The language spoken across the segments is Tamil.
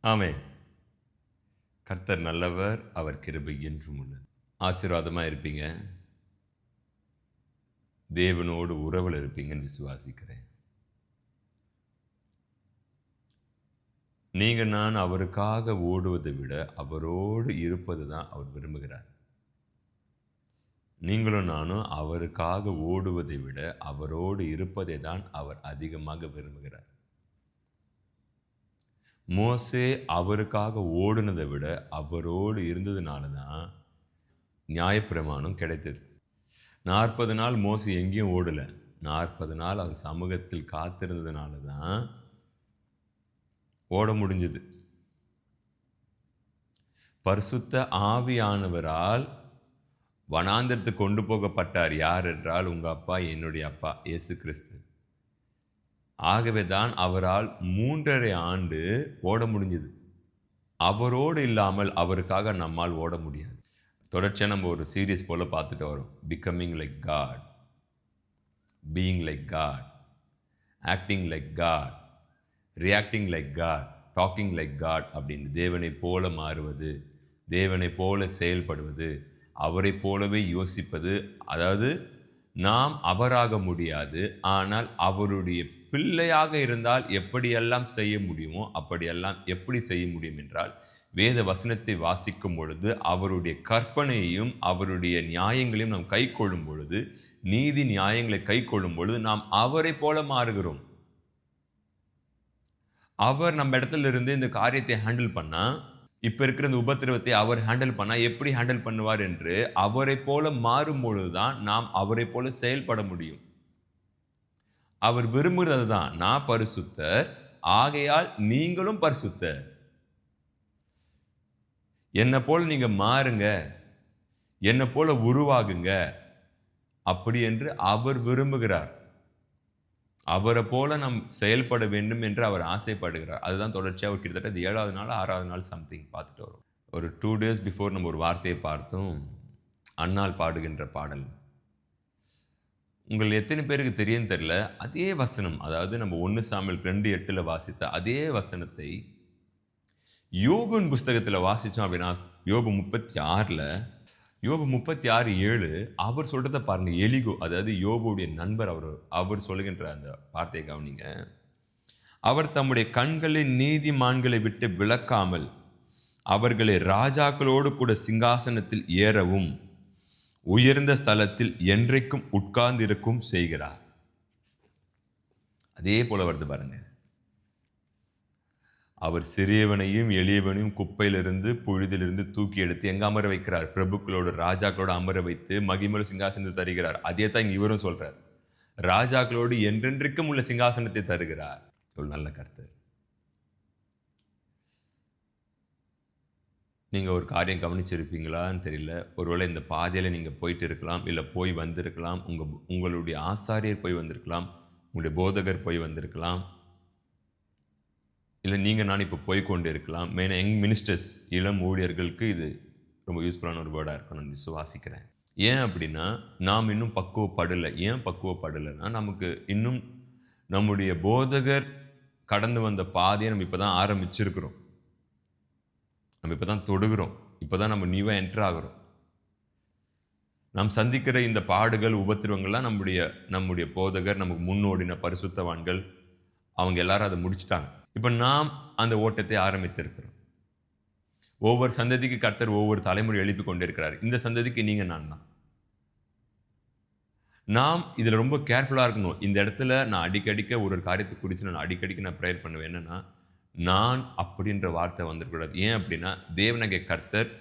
ஆமென். கர்த்தர் நல்லவர், அவர் கிருபை என்றும் உள்ளது. ஆசீர்வாதமா இருப்பீங்க. தேவனோடு உறவுல இருப்பீங்கன்னு விசுவாசிக்கிறேன். நீங்க நான் அவருக்காக ஓடுவதை விட அவரோடு இருப்பது தான் அவர் விரும்புகிறார். நீங்களும் நானும் அவருக்காக ஓடுவதை விட அவரோடு இருப்பதை தான் அவர் அதிகமாக விரும்புகிறார். மோசே அவருக்காக ஓடுனதை விட அவரோடு இருந்ததுனால தான் நியாயப்பிரமாணம் கிடைத்தது. 40 நாள் மோசே எங்கேயும் ஓடல. 40 நாள் அவர் சமூகத்தில் காத்திருந்ததுனால தான் ஓட முடிஞ்சது. பரிசுத்த ஆவியானவரால் வனாந்திரத்துக்கு கொண்டு போகப்பட்டார். யார் என்றால் உங்க அப்பா, என்னுடைய அப்பா இயேசு கிறிஸ்து. ஆகவே தான் அவரால் 3½ ஆண்டு ஓட முடிஞ்சது. அவரோடு இல்லாமல் அவருக்காக நம்மால் ஓட முடியாது. தொடர்ச்சியாக நம்ம ஒரு சீரீஸ் போல பார்த்துட்டு வரோம். Becoming like God, being like God, acting like God, reacting like God, talking like God அப்படின்னு தேவனை போல மாறுவது, தேவனை போல செயல்படுவது, அவரை போலவே யோசிப்பது. அதாவது நாம் அவராக முடியாது, ஆனால் அவருடைய பிள்ளையாக இருந்தால் எப்படியெல்லாம் செய்ய முடியுமோ அப்படியெல்லாம் எப்படி செய்ய முடியும் என்றால், வேத வசனத்தை வாசிக்கும் பொழுது அவருடைய கற்பனையையும் அவருடைய நியாயங்களையும் நாம் கை கொள்ளும் பொழுது, நீதி நியாயங்களை கை கொள்ளும் பொழுது நாம் அவரை போல மாறுகிறோம். அவர் நம்ம இடத்துல இருந்து இந்த காரியத்தை ஹேண்டில் பண்ணா, இப்ப இருக்கிற இந்த உபத்திரவத்தை அவர் ஹேண்டில் பண்ணா எப்படி ஹேண்டில் பண்ணுவார் என்று அவரை போல மாறும் பொழுதுதான் நாம் அவரை போல செயல்பட முடியும். அவர் விரும்புகிறது தான், நான் பரிசுத்தர், ஆகையால் நீங்களும் பரிசுத்தர். என்னை போல நீங்க மாறுங்க, என்னை போல உருவாகுங்க அப்படி என்று அவர் விரும்புகிறார். அவரை போல நாம் செயல்பட வேண்டும் என்று அவர் ஆசைப்படுகிறார். அதுதான் தொடர்ச்சியாக ஒரு கிட்டத்தட்ட 7வது நாள் 6வது நாள் சம்திங் பார்த்துட்டு வரும். ஒரு 2 days பிஃபோர் நம்ம ஒரு வார்த்தையை பார்த்தோம். அன்னாள் பாடுகின்ற பாடல். உங்கள் எத்தனை பேருக்கு தெரியும் தெரியல, அதே வசனம், அதாவது நம்ம 1 சாமுவேல் 2:8 வாசித்த அதே வசனத்தை யோபுவின் புஸ்தகத்தில் வாசித்தோம் அப்படின்னா, யோபு 36:7 அவர் சொல்றதை பாருங்க. எலிகோ, அதாவது யோபுடைய நண்பர், அவர் சொல்லுகின்ற அந்த வார்த்தையை கவனிங்க. அவர் தம்முடைய கண்களின் நீதிமான்களை விட்டு விலக்காமல் அவர்களை ராஜாக்களோடு கூட சிங்காசனத்தில் ஏறவும் உயர்ந்த ஸ்தலத்தில் என்றைக்கும் உட்கார்ந்து இருக்கும் செய்கிறார். அதே போல வருது பாருங்க. அவர் சிறியவனையும் எளியவனையும் குப்பையிலிருந்து புழுதிலிருந்து தூக்கி எடுத்து எங்க அமர வைக்கிறார்? பிரபுக்களோடு ராஜாக்களோடு அமர வைத்து மகிமையுள்ள சிங்காசனத்தை தருகிறார். அதே தான் இவரும் சொல்றார். ராஜாக்களோடு என்றென்றைக்கும் உள்ள சிங்காசனத்தை தருகிறார். ஒரு நல்ல கர்த்தர். நீங்கள் ஒரு காரியம் கவனிச்சிருப்பீங்களான்னு தெரியல. ஒருவேளை இந்த பாதையில் நீங்கள் போயிட்டு இருக்கலாம், இல்லை போய் வந்திருக்கலாம். உங்களுடைய ஆசாரியர் போய் வந்திருக்கலாம், உங்களுடைய போதகர் போய் வந்திருக்கலாம், இல்லை நீங்கள் நான் இப்போ போய் கொண்டு இருக்கலாம். மெயினாக யங் மினிஸ்டர்ஸ், இளம் ஊழியர்களுக்கு இது ரொம்ப யூஸ்ஃபுல்லான ஒரு வேர்டாக இருக்கும் நான் விசுவாசிக்கிறேன். ஏன் அப்படின்னா, நாம் இன்னும் பக்குவப்படலை. ஏன் பக்குவப்படலைன்னா, நமக்கு இன்னும் நம்முடைய போதகர் கடந்து வந்த பாதையை நம்ம இப்போ தான் ஆரம்பிச்சிருக்கிறோம். நம்ம இப்போ தான் தொடுகிறோம். இப்போ தான் நம்ம நியூவாக என்ட்ரு ஆகிறோம். நாம் சந்திக்கிற இந்த பாடுகள், உபத்திரவங்கள்லாம் நம்முடைய போதகர், நமக்கு முன்னோடின பரிசுத்தவான்கள், அவங்க எல்லாரும் அதை முடிச்சுட்டாங்க. இப்போ நாம் அந்த ஓட்டத்தை ஆரம்பித்திருக்கிறோம். ஒவ்வொரு சந்ததிக்கு கர்த்தர் ஒவ்வொரு தலைமுறை எழுப்பி கொண்டிருக்கிறார். இந்த சந்ததிக்கு நீங்க நான் தான். நாம் இதில் ரொம்ப கேர்ஃபுல்லாக இருக்கணும். இந்த இடத்துல நான் அடிக்கடிக்க ஒரு காரியத்தை குறித்து நான் அடிக்கடிக்கு ப்ரேயர் பண்ணுவேன். என்னன்னா, நான் அப்படின்ற வார்த்தை வந்துடக்கூடாது. ஏன் அப்படின்னா, தேவனாகிய கர்த்தர்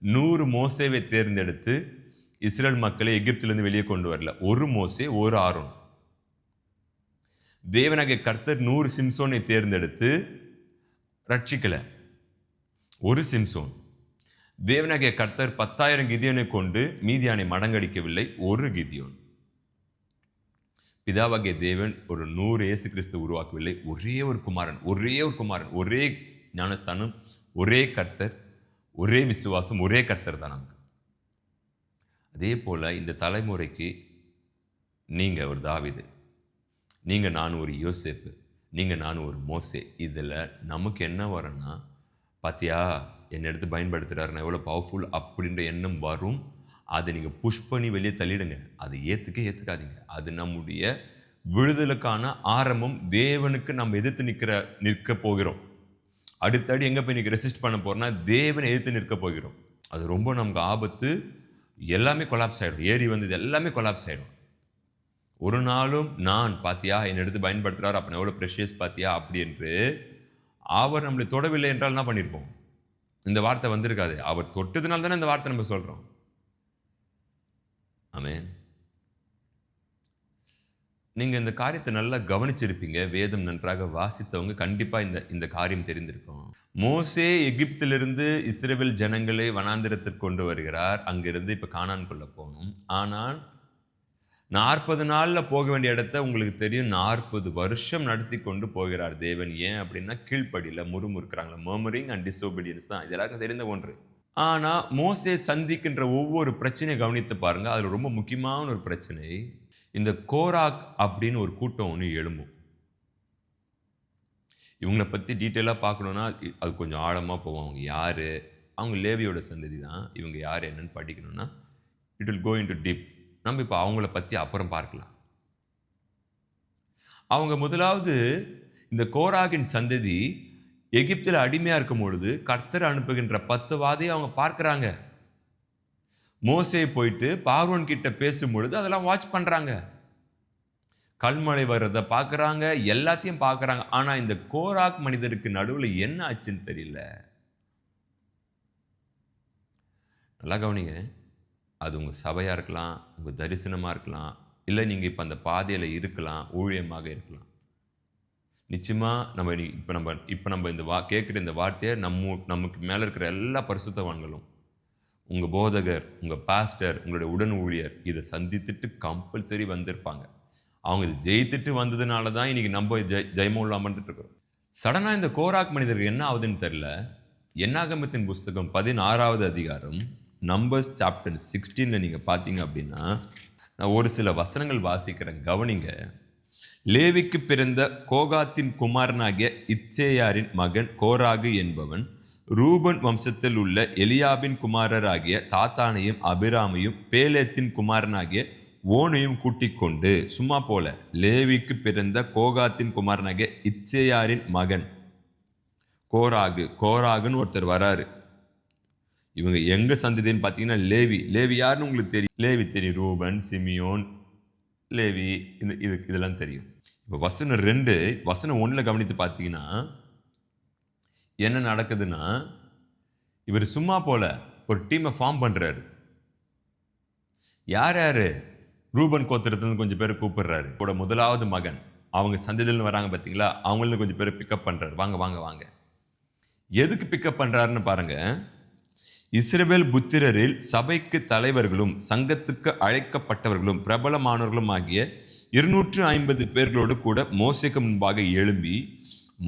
100 மோசேவை தேர்ந்தெடுத்து இஸ்ரேல் மக்களை எகிப்திலிருந்து வெளியே கொண்டு வரல. ஒரு மோசே, ஒரு ஆரோன். தேவனாகிய கர்த்தர் 100 சிம்சோனை தேர்ந்தெடுத்து ரட்சிக்கல. ஒரு சிம்சோன். தேவனாகிய கர்த்தர் 10,000 கிதியோனை கொண்டு மீதியானை மடங்கடிக்கவில்லை. ஒரு கிதியோன். பிதாவாகிய தேவன் ஒரு 100 இயேசு கிறிஸ்து உருவாக்கவில்லை. ஒரே ஒரு குமாரன், ஒரே ஞானஸ்தானம், ஒரே கர்த்தர், ஒரே விசுவாசம், ஒரே கர்த்தர் தான் நமக்கு. அதே போல இந்த தலைமுறைக்கு நீங்க ஒரு தாவீது, நீங்க நான் ஒரு யோசேப்பு, நீங்க நான் ஒரு மோசே. இதில் நமக்கு என்ன வரும்னா, பாத்தியா என்னை எடுத்து பயன்படுத்துகிறாரு, நான் எவ்வளோ பவர்ஃபுல் அப்படின்ற எண்ணம் வரும். அதை நீங்கள் புஷ் பண்ணி வெளியே தள்ளிடுங்க. அதை ஏற்றுக்காதீங்க. அது நம்முடைய விடுதலுக்கான ஆரம்பம். தேவனுக்கு நம்ம எதிர்த்து நிற்க போகிறோம். அடுத்தடி எங்கே போய் ரெசிஸ்ட் பண்ண போகிறோம்னா தேவனை எதிர்த்து நிற்க போகிறோம். அது ரொம்ப நமக்கு ஆபத்து. எல்லாமே கொலாப்ஸ் ஆகிடும். ஏறி வந்தது எல்லாமே கொலாப்ஸ் ஆகிடும். ஒரு நாளும் நான் பாத்தியா என்னை எடுத்து பயன்படுத்துகிறார், அப்போ எவ்வளோ ப்ரெஷியஸ் பாத்தியா அப்படி என்று அவர் நம்மளை தொடவில்லை என்றால் என்ன பண்ணியிருப்போம்? இந்த வார்த்தை வந்திருக்காது. அவர் தொட்டதுனால தானே இந்த வார்த்தை நம்ம சொல்கிறோம். ஆமென். நீங்கள் இந்த காரியத்தை நல்லா கவனிச்சிருப்பீங்க. வேதம் நன்றாக வாசித்தவங்க கண்டிப்பாக இந்த காரியம் தெரிந்திருக்கும். மோசே எகிப்திலிருந்து இஸ்ரவேல் ஜனங்களை வனாந்திரத்திற்கு கொண்டு வருகிறார். அங்கிருந்து இப்போ கானான்குள்ள போகணும். ஆனால் 40 நாளில் போக வேண்டிய இடத்த உங்களுக்கு தெரியும் 40 வருஷம் நடத்தி கொண்டு போகிறார் தேவன். ஏன் அப்படின்னா கீழ்ப்படியில் முறுமுறுக்கிறாங்களா, மர்மரிங் அண்ட் டிஸ்ஓபீடியன்ஸ் தான். இது எல்லாருக்கும் தெரிந்த ஒன்று. ஆனால் மோசே சந்திக்கின்ற ஒவ்வொரு பிரச்சனையை கவனித்து பாருங்க. அதில் ரொம்ப முக்கியமான ஒரு பிரச்சனை, இந்த கோராக் அப்படின்னு ஒரு கூட்டம் ஒன்று எழும்பும். இவங்களை பற்றி டீட்டெயிலாக பார்க்கணுன்னா அது கொஞ்சம் ஆழமாக போவோம். அவங்க யார்? அவங்க லேவியோட சந்ததி தான். இவங்க யார் என்னன்னு படிக்கணும்னா it will go into deep. நம்ம இப்போ அவங்கள பற்றி அப்புறம் பார்க்கலாம். அவங்க முதலாவது இந்த கோராகின் சந்ததி எகிப்தில் அடிமையாக இருக்கும் பொழுது கர்த்தர் அனுப்புகின்ற 10 வாதையை அவங்க பார்க்குறாங்க. மோசே போயிட்டு பார்வோன் கிட்ட பேசும் பொழுது அதெல்லாம் வாட்ச் பண்ணுறாங்க. கல்மழை வர்றதை பார்க்குறாங்க, எல்லாத்தையும் பார்க்குறாங்க. ஆனால் இந்த கோராக் மனிதருக்கு நடுவில் என்ன ஆச்சுன்னு தெரியல. நல்லா கவனிங்க. அது உங்கள் சபையாக இருக்கலாம், உங்கள் தரிசனமாக இருக்கலாம், இல்லை நீங்கள் இப்போ அந்த பாதையில் இருக்கலாம், ஊழியமாக இருக்கலாம். நிச்சயமாக இப்போ நம்ம இந்த கேட்குற இந்த வார்த்தையை நமக்கு மேலே இருக்கிற எல்லா பரிசுத்தவான்களும், உங்கள் போதகர், உங்கள் பாஸ்டர், உங்களுடைய உடன் ஊழியர் இதை சந்தித்துட்டு கம்பல்சரி வந்திருப்பாங்க. அவங்க இதை ஜெயித்துட்டு வந்ததுனால தான் இன்றைக்கி நம்ம ஜெயமூலம் அமர்ந்துட்டு இருக்கிறோம். சடனாக இந்த கோராக் மனிதர்கள் என்ன ஆகுதுன்னு தெரில. என்னாகமத்தின் புஸ்தகம் 16வது அதிகாரம் நம்பர்ஸ் சாப்டர் 16 நீங்கள் பார்த்தீங்க அப்படின்னா, நான் ஒரு சில வசனங்கள் வாசிக்கிறேன், கவனிங்க. லேவிக்கு பிறந்த கோகாத்தின் குமாரனாகிய இத்சேயாரின் மகன் கோராகு என்பவன் ரூபன் வம்சத்தில் உள்ள எலியாபின் குமாரராகிய தாத்தானையும் அபிராமையும் பேலேத்தின் குமாரனாகிய ஓனையும் கூட்டிக் கொண்டு, சும்மா போல, லேவிக்கு பிறந்த கோகாத்தின் குமாரனாகிய இத்சேயாரின் மகன் கோராகுன்னு ஒருத்தர் வராரு. இவங்க எங்க சந்ததின்னு பார்த்தீங்கன்னா லேவி யாருன்னு உங்களுக்கு தெரியும். லேவி தெரியும், ரூபன், சிமியோன், லேவி, இதெல்லாம் தெரியும். இப்போ வசனம் 2 வசனம் 1 கவனித்து பார்த்தீங்கன்னா என்ன நடக்குதுன்னா, இவர் சும்மா போல ஒரு டீமை ஃபார்ம் பண்றாரு. யார்? ரூபன் கோத்திரத்துலேருந்து கொஞ்சம் பேர் கூப்பிடுறாரு. கூட முதலாவது மகன், அவங்க சந்ததியிலிருந்து வராங்க பார்த்தீங்களா, அவங்கள கொஞ்சம் பேர் பிக்கப் பண்றாரு. வாங்க வாங்க வாங்க. எதுக்கு பிக்கப் பண்றாருன்னு பாருங்க. இஸ்ரவேல் புத்திரரில் சபைக்கு தலைவர்களும் சங்கத்துக்கு அழைக்கப்பட்டவர்களும் பிரபலமானவர்களும் ஆகிய 250 பேர்களோடு கூட மோசேக்கு முன்பாக எழும்பி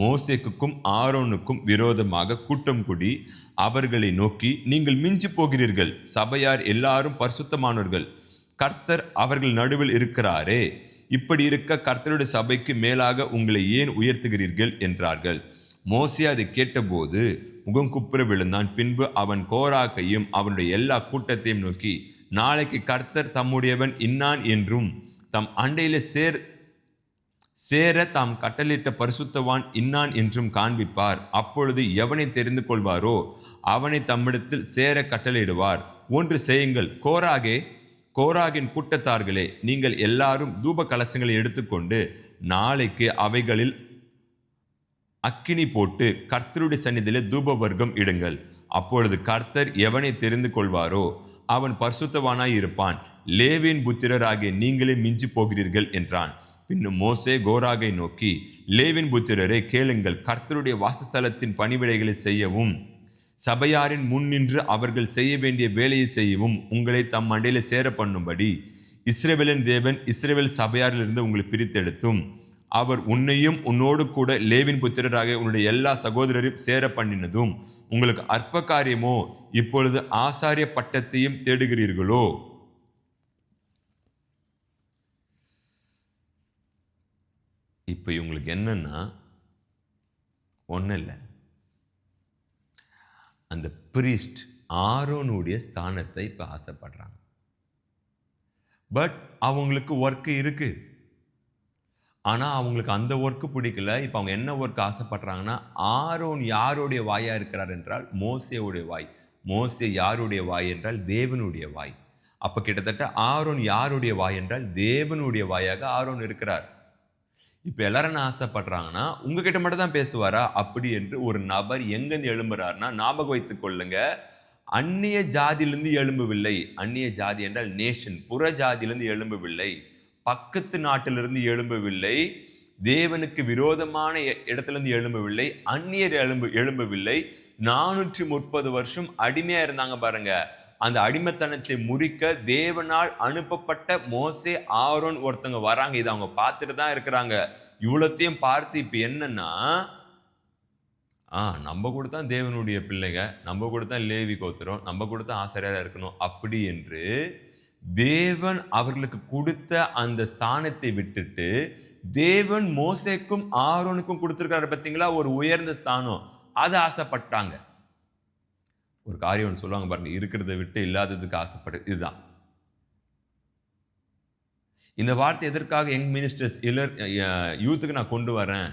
மோசேக்குக்கும் ஆரோனுக்கும் விரோதமாக கூட்டம் கூடி அவர்களை நோக்கி, நீங்கள் மிஞ்சி போகிறீர்கள், சபையார் எல்லாரும் பரிசுத்தமானவர்கள், கர்த்தர் அவர்கள் நடுவில் இருக்கிறாரே, இப்படி இருக்க கர்த்தருடைய சபைக்கு மேலாக உங்களை ஏன் உயர்த்துகிறீர்கள் என்றார்கள். மோசே அதை கேட்டபோது முகம் குப்புற விழுந்தான். பின்பு அவன் கோராக்கையும் அவனுடைய எல்லா கூட்டத்தையும் நோக்கி, நாளைக்கு கர்த்தர் தம்முடையவன் இன்னான் என்றும் தம் அண்டையில சேர தாம் கட்டளிட்ட பரிசுத்தவான் இன்னான் என்றும் காண்பிப்பார். அப்பொழுது எவனை தெரிந்து கொள்வாரோ அவனை தம்மிடத்தில் சேர கட்டளையிடுவார். ஒன்று செய்யுங்கள், கோராகின் கூட்டத்தார்களே, நீங்கள் எல்லாரும் தூப கலசங்களை எடுத்துக்கொண்டு நாளைக்கு அவைகளில் அக்கினி போட்டு கர்த்தருடைய சந்நிதியிலே தூப வர்க்கம் இடுங்கள். அப்பொழுது கர்த்தர் எவனை தெரிந்து கொள்வாரோ அவன் பரிசுத்தவானாய் இருப்பான். லேவியின் புத்திரராகிய நீங்களே மிஞ்சி போகிறீர்கள் என்றான். பின்னும் மோசே கோராகை நோக்கி, லேவியின் புத்திரரே கேளுங்கள், கர்த்தருடைய வாசஸ்தலத்தின் பணிவிடைகளை செய்யவும் சபையாரின் முன் நின்று அவர்கள் செய்ய வேண்டிய வேலையை செய்யவும் உங்களை தம் மண்டையில சேர பண்ணும்படி இஸ்ரவேலின் தேவன் இஸ்ரவேல் சபையாரிலிருந்து உங்களை பிரித்தெடுத்தும் அவர் உன்னையும் உன்னோடு கூட லேவின் புத்திரராக உன்னுடைய எல்லா சகோதரரையும் சேர பண்ணினதும் உங்களுக்கு அற்ப காரியமோ? இப்பொழுது ஆசாரிய பட்டத்தையும் தேடுகிறீர்களோ? இப்போ இவங்களுக்கு என்னன்னா, ஒன்றும் இல்லை, அந்த பிரீஸ்ட் ஆரோனுடைய ஸ்தானத்தை இப்போ ஆசைப்படுறாங்க. பட் அவங்களுக்கு ஒர்க்கு இருக்கு. ஆனால் அவங்களுக்கு அந்த ஒர்க்கு பிடிக்கல. இப்போ அவங்க என்ன ஒர்க் ஆசைப்படுறாங்கன்னா, ஆரோன் யாருடைய வாயாக இருக்கிறார் என்றால் மோசேவுடைய வாய். மோசே யாருடைய வாய் என்றால் தேவனுடைய வாய். அப்போ கிட்டத்தட்ட ஆரோன் யாருடைய வாய் என்றால் தேவனுடைய வாயாக ஆரோன் இருக்கிறார். இப்போ எல்லாரும் என்ன ஆசைப்படுறாங்கன்னா, உங்ககிட்ட மட்டும் தான் பேசுவாரா அப்படி என்று ஒரு நபர் எங்கேருந்து எழும்புறாருன்னா, ஞாபகம் வைத்துக் கொள்ளுங்க, அந்நிய ஜாதியிலிருந்து எழும்பவில்லை. அந்நிய ஜாதி என்றால் நேஷன், புற ஜாதியிலிருந்து எழும்பவில்லை, பக்கத்து நாட்டிலிருந்து எழும்பவில்லை, தேவனுக்கு விரோதமான இடத்திலிருந்து எழும்பவில்லை, அந்நியர் எழும்பவில்லை. 430 வருஷம் அடிமையா இருந்தாங்க பாருங்க. அந்த அடிமைத்தனத்தை முறிக்க தேவனால் அனுப்பப்பட்ட மோசே ஆரோன் ஒருத்தங்க வராங்க. இதை அவங்க பார்த்துட்டு தான் இருக்கிறாங்க. இவ்வளோத்தையும் பார்த்து இப்போ என்னன்னா, நம்ம கூட தான் தேவனுடைய பிள்ளைங்க, நம்ம கூட தான் லேவி கோத்திரம், நம்ம கூட தான் ஆசிரியராக இருக்கணும் அப்படி என்று தேவன் அவர்களுக்கு கொடுத்த அந்த ஸ்தானத்தை விட்டுட்டு தேவன் மோசேக்கும் ஆரோனுக்கும் கொடுத்துருக்காரு பார்த்தீங்களா, ஒரு உயர்ந்த ஸ்தானம், அதை ஆசைப்பட்டாங்க. ஒரு காரியம் ஒன்று சொல்லுவாங்க பாருங்க, இருக்கிறத விட்டு இல்லாததுக்கு ஆசைப்படு. இதுதான் இந்த வார்த்தை. எதற்காக யங் மினிஸ்டர்ஸ் யூத்துக்கு நான் கொண்டு வரேன்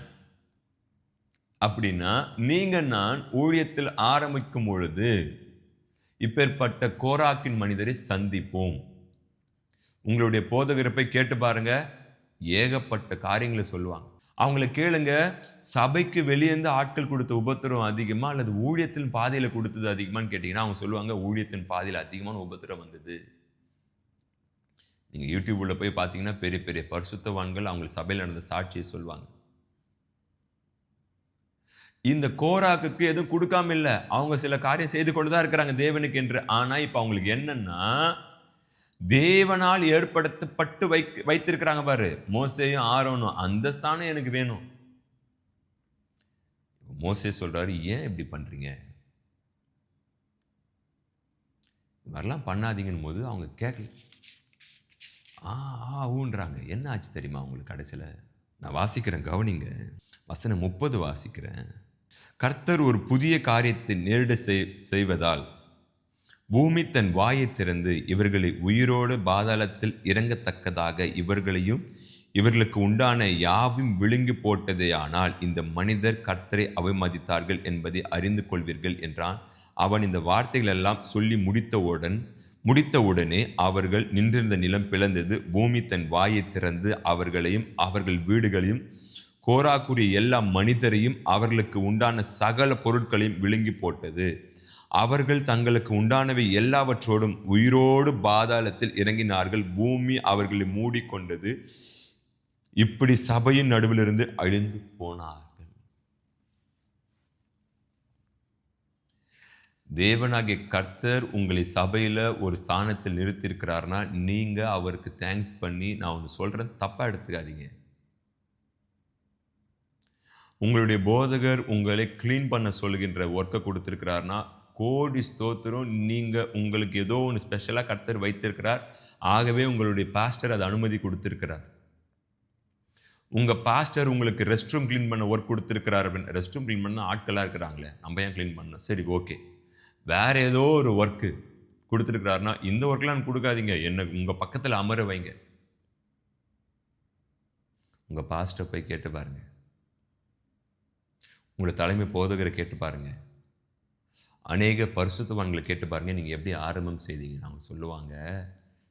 அப்படின்னா, நீங்க நான் ஊழியத்தில் ஆரம்பிக்கும் பொழுது இப்பேற்பட்ட கோராக்கின் மனிதரை சந்திப்போம். உங்களுடைய போதகரை போய் கேட்டு பாருங்க, ஏகப்பட்ட காரியங்களை சொல்லுவாங்க. அவங்கள கேளுங்க, சபைக்கு வெளியேந்து ஆட்கள் கொடுத்த உபத்திரம் அதிகமா அல்லது ஊழியத்தின் பாதையில கொடுத்தது அதிகமான்னு கேட்டீங்கன்னா அவங்க சொல்லுவாங்க, ஊழியத்தின் பாதையில் அதிகமான உபத்திரம் வந்தது. நீங்க யூடியூப்ல போய் பார்த்தீங்கன்னா பெரிய பெரிய பரிசுத்தவான்கள் அவங்க சபையில் நடந்த சாட்சியை சொல்லுவாங்க. இந்த கோராக்குக்கு எதுவும் கொடுக்காம இல்லை, அவங்க சில காரியம் செய்து கொண்டுதான் இருக்கிறாங்க தேவனுக்கு என்று. ஆனா இப்ப அவங்களுக்கு என்னன்னா, தேவனால் ஏற்படுத்தப்பட்டு வைத்திருக்கிறாங்க பாரு, மோசேயும் ஆரோனும், அந்த ஸ்தானம் எனக்கு வேணும். மோசே சொல்றாரு, ஏன் இப்படி பண்றீங்க, இதெல்லாம் பண்ணாதீங்கன்னு போது அவங்க கேட்கல. ஊன்றாங்க. என்ன ஆச்சு தெரியுமா அவங்களுக்கு? கடைசியில் நான் வாசிக்கிறேன், கவனிங்க, வசனம் 30 வாசிக்கிறேன். கர்த்தர் ஒரு புதிய காரியத்தை நேரிட செய்வதால் பூமி தன் வாயை திறந்து இவர்களை உயிரோடு பாதாளத்தில் இறங்கத்தக்கதாக இவர்களையும் இவர்களுக்கு உண்டான யாவையும் விழுங்கி போட்டதே. ஆனால் இந்த மனிதர் கர்த்தரை அவமதித்தார்கள் என்பதை அறிந்து கொள்வீர்கள் என்றான். அவன் இந்த வார்த்தைகள் எல்லாம் சொல்லி முடித்தவுடனே அவர்கள் நின்றிருந்த நிலம் பிளந்தது. பூமி தன் வாயை திறந்து அவர்களையும் அவர்கள் வீடுகளையும் கோராக்குரிய எல்லா மனிதரையும் அவர்களுக்கு உண்டான சகல பொருட்களையும் விழுங்கி போட்டது. அவர்கள் தங்களுக்கு உண்டானவை எல்லாவற்றோடும் உயிரோடு பாதாளத்தில் இறங்கினார்கள். பூமி அவர்களை மூடிக்கொண்டது. இப்படி சபையின் நடுவிலிருந்து அழிந்து போனார்கள். தேவனாகிய கர்த்தர் உங்களை சபையில ஒரு ஸ்தானத்தில் நிறுத்தியிருக்கிறார்னா நீங்க அவருக்கு தேங்க்ஸ் பண்ணி, நான் ஒன்று சொல்றேன், தப்பா எடுத்துக்காதீங்க. உங்களுடைய போதகர் உங்களை கிளீன் பண்ண சொல்கின்ற ஒர்க்கை கொடுத்திருக்கிறார்னா கோடி ஸ்தோத்திரம். நீங்கள் உங்களுக்கு ஏதோ ஒன்று ஸ்பெஷலாக கர்த்தர் வைத்திருக்கிறார். ஆகவே உங்களுடைய பாஸ்டர் அதை அனுமதி கொடுத்திருக்கிறார். உங்கள் பாஸ்டர் உங்களுக்கு ரெஸ்ட் ரூம் க்ளீன் பண்ண ஒர்க் கொடுத்துருக்கிறார் அப்படின்னு. ரெஸ்ட் ரூம் க்ளீன் பண்ண ஆட்களாக இருக்கிறாங்களே, நம்ம ஏன் க்ளீன் பண்ணணும்? சரி, ஓகே. வேற ஏதோ ஒரு ஒர்க்கு கொடுத்துருக்கிறாருன்னா இந்த ஒர்க்லாம் கொடுக்காதீங்க, என்ன உங்கள் பக்கத்தில் அமர வைங்க. உங்கள் பாஸ்டர் போய் கேட்டு பாருங்க, உங்களை தலைமை போதகரை கேட்டு பாருங்க, அநேக பரிசுத்தவான்களை கேட்டு பாருங்க, நீங்கள் எப்படி ஆரம்பம் செய்தீங்க. அவங்க சொல்லுவாங்க,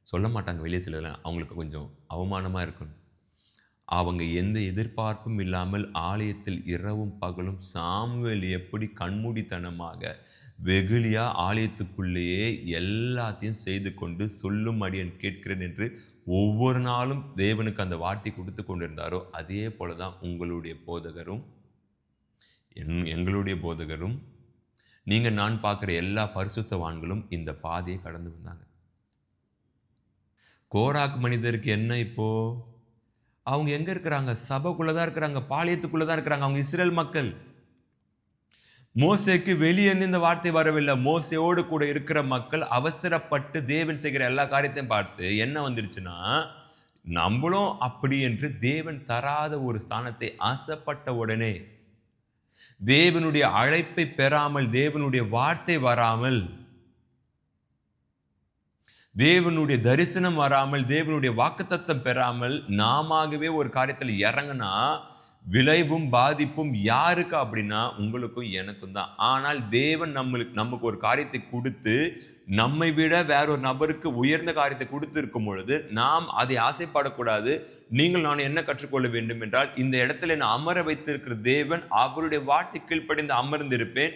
சொல்ல மாட்டாங்க வெளியே சிலதெல்லாம், அவங்களுக்கு கொஞ்சம் அவமானமாக இருக்கணும். அவங்க எந்த எதிர்பார்ப்பும் இல்லாமல் ஆலயத்தில் இரவும் பகலும் சாமுவேல் எப்படி கண்மூடித்தனமாக வெகுளியாக ஆலயத்துக்குள்ளேயே எல்லாத்தையும் செய்து கொண்டு சொல்லும் அடியேன் கேட்கிறேன் என்று ஒவ்வொரு நாளும் தேவனுக்கு அந்த வார்த்தை கொடுத்து கொண்டிருந்தாரோ அதே போல தான் உங்களுடைய போதகரும் எங்களுடைய போதகரும் நீங்கள் நான் பார்க்குற எல்லா பரிசுத்தவான்களும் இந்த பாதையை கடந்து வந்தாங்க. கோராக் மனிதருக்கு என்ன இப்போ? அவங்க எங்கே இருக்கிறாங்க? சபைக்குள்ளதான் இருக்கிறாங்க, பாளையத்துக்குள்ளதான் இருக்கிறாங்க. அவங்க இஸ்ரேல் மக்கள். மோசேக்கு வெளியேந்து இந்த வார்த்தை வரவில்லை. மோசையோடு கூட இருக்கிற மக்கள் அவசரப்பட்டு தேவன் செய்கிற எல்லா காரியத்தையும் பார்த்து என்ன வந்துருச்சுன்னா, நம்மளும் அப்படி என்று தேவன் தராத ஒரு ஸ்தானத்தை ஆசைப்பட்ட உடனே தேவனுடைய அழைப்பை பெறாமல், தேவனுடைய வார்த்தை வராமல், தேவனுடைய தரிசனம் வராமல், தேவனுடைய வாக்குத்தத்தம் பெறாமல் நாமவே ஒரு காரியத்தில் இறங்கினா விளைவும் பாதிப்பும் யாருக்கு அப்படின்னா உங்களுக்கும் எனக்கும் தான். ஆனால் தேவன் நமக்கு ஒரு காரியத்தை கொடுத்து நம்மை விட வேறொரு நபருக்கு உயர்ந்த காரியத்தை கொடுத்து இருக்கும் பொழுது நாம் அதை ஆசைப்படக்கூடாது. நீங்கள் நான் என்ன கற்றுக்கொள்ள வேண்டும் என்றால், இந்த இடத்துல நான் அமர வைத்திருக்கிற தேவன் அவருடைய வார்த்தை கீழ்ப்படிந்து அமர்ந்திருப்பேன்.